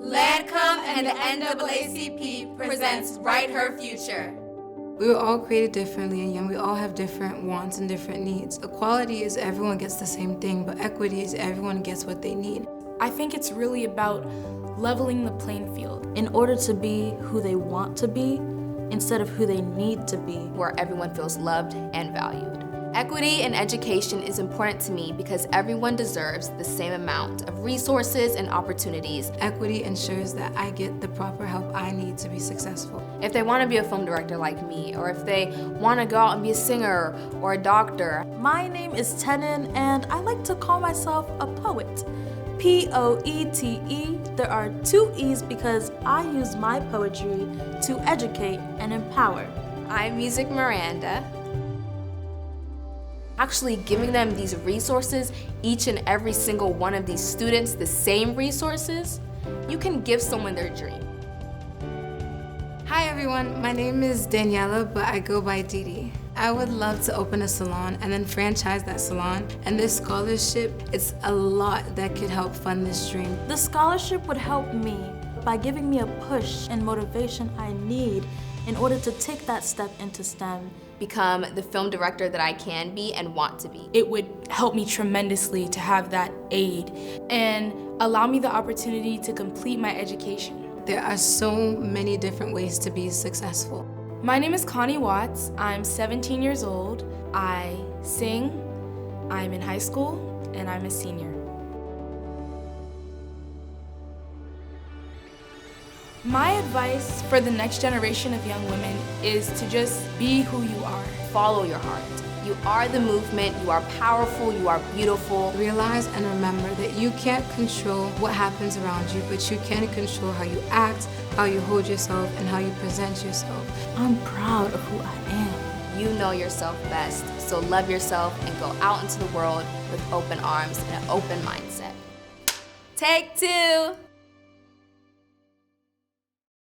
Lancome and the NAACP presents Write Her Future. We were all created differently, and yet we all have different wants and different needs. Equality is everyone gets the same thing, but equity is everyone gets what they need. I think it's really about leveling the playing field in order to be who they want to be instead of who they need to be. Where everyone feels loved and valued. Equity in education is important to me because everyone deserves the same amount of resources and opportunities. Equity ensures that I get the proper help I need to be successful. If they want to be a film director like me, or if they want to go out and be a singer or a doctor. My name is Tenon, and I like to call myself a poet. P-O-E-T-E. There are 2 E's because I use my poetry to educate and empower. I'm Music Miranda. Actually giving them these resources, each and every single one of these students the same resources, you can give someone their dream. Hi everyone, my name is Daniela, but I go by Didi. I would love to open a salon and then franchise that salon, and this scholarship, it's a lot that could help fund this dream. The scholarship would help me by giving me a push and motivation I need in order to take that step into STEM. Become the film director that I can be and want to be. It would help me tremendously to have that aid and allow me the opportunity to complete my education. There are so many different ways to be successful. My name is Connie Watts. I'm 17 years old. I sing, I'm in high school, and I'm a senior. My advice for the next generation of young women is to just be who you are. Follow your heart. You are the movement, you are powerful, you are beautiful. Realize and remember that you can't control what happens around you, but you can control how you act, how you hold yourself, and how you present yourself. I'm proud of who I am. You know yourself best, so love yourself and go out into the world with open arms and an open mindset. Take 2.